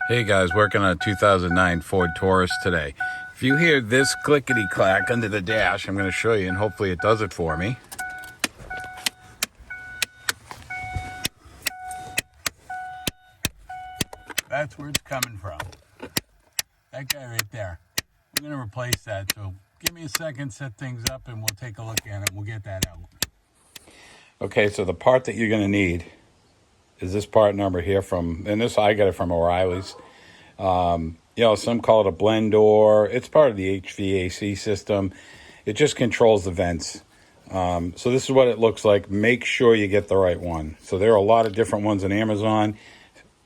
Hey guys, working on a 2009 Ford Taurus today. If you hear this clickety clack under the dash, I'm going to show you and hopefully it does it for me. That's where it's coming from. That guy right there. I'm going to replace that, so give me a second, set things up, and we'll take a look at it and we'll get that out. Okay, so the part that you're going to need is this part number here from, and this I got it from O'Reilly's. Some call it a blend door. It's part of the HVAC system. It just controls the vents. So this is what it looks like. Make sure you get the right one. So there are a lot of different ones on Amazon.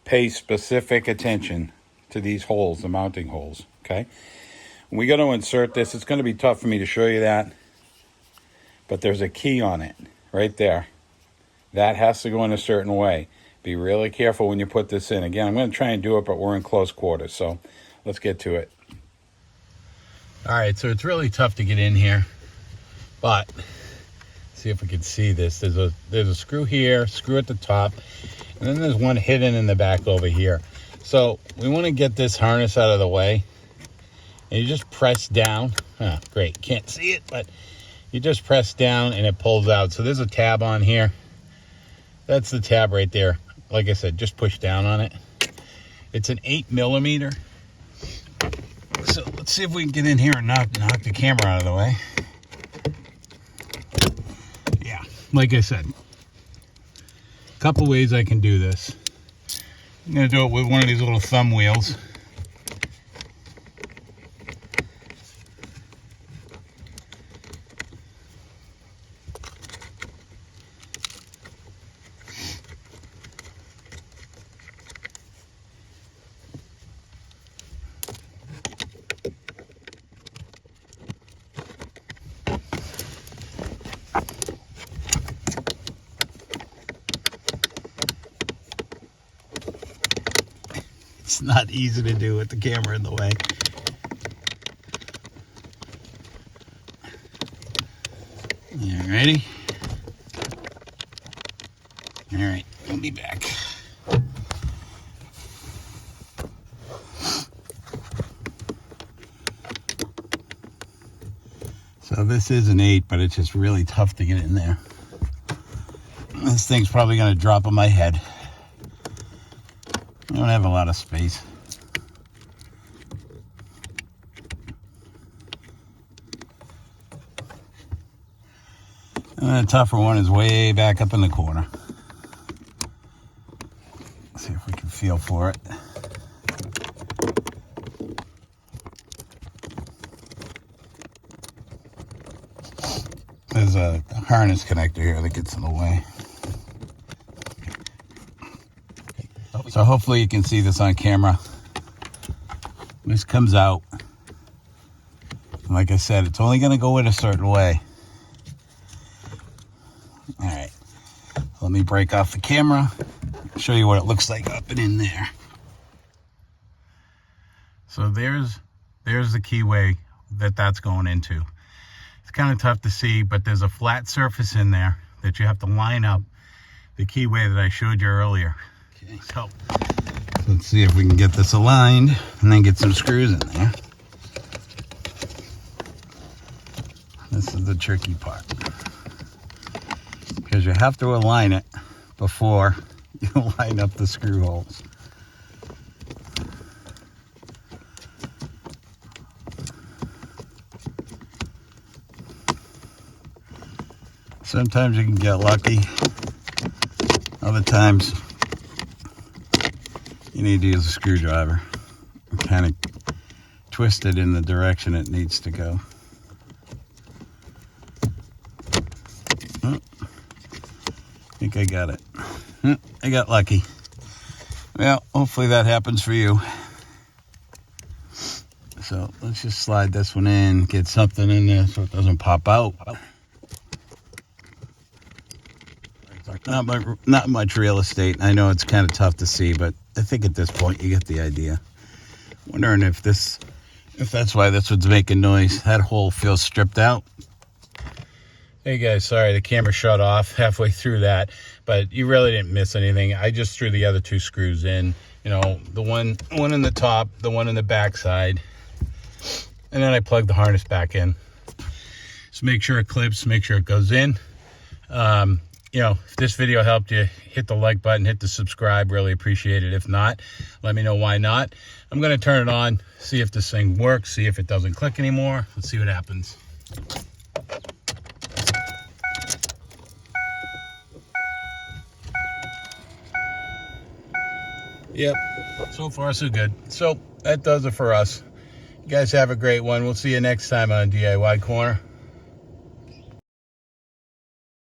Pay specific attention to these holes, the mounting holes, okay? When we go to insert this, it's going to be tough for me to show you that, but there's a key on it right there. That has to go in a certain way. Be really careful when you put this in. Again, I'm going to try and do it, but we're in close quarters, so let's get to it. All right, so it's really tough to get in here, but see if we can see this. There's a screw here, screw at the top, and then there's one hidden in the back over here. So we want to get this harness out of the way, and you just press down. Great, can't see it, but you just press down and it pulls out. So there's a tab on here. That's the tab right there. Like I said, just push down on it. It's an 8mm. So let's see if we can get in here and knock the camera out of the way. Yeah, like I said, a couple ways I can do this. I'm going to do it with one of these little thumb wheels. It's not easy to do with the camera in the way. Alrighty. Alright, I'll be back. So this is an 8, but it's just really tough to get in there. This thing's probably going to drop on my head. I don't have a lot of space. And the tougher one is way back up in the corner. Let's see if we can feel for it. There's a harness connector here that gets in the way. So hopefully you can see this on camera. This comes out. Like I said, it's only going to go in a certain way. All right. Let me break off the camera. Show you what it looks like up and in there. So there's the keyway that's going into. It's kind of tough to see, but there's a flat surface in there that you have to line up the keyway that I showed you earlier. Okay, so let's see if we can get this aligned and then get some screws in there. This is the tricky part, because you have to align it before you line up the screw holes. Sometimes you can get lucky. Other times you need to use a screwdriver and kind of twist it in the direction it needs to go. Oh, I think I got it. I got lucky. Well, hopefully that happens for you. So let's just slide this one in, get something in there so it doesn't pop out. Not much real estate. I know it's kind of tough to see, but I think at this point you get the idea. Wondering if that's why this one's making noise. That hole feels stripped out. Hey guys, sorry the camera shut off halfway through that, but you really didn't miss anything. I just threw the other two screws in You know, the one in the top, the one in the back side. And then I plug the harness back in. Just make sure it clips, make sure it goes in. You know, if this video helped you, hit the like button, hit the subscribe, really appreciate it. If not, let me know why not. I'm going to turn it on, see if this thing works, see if it doesn't click anymore. Let's see what happens. Yep, so far so good. So that does it for us. You guys have a great one. We'll see you next time on DIY Corner.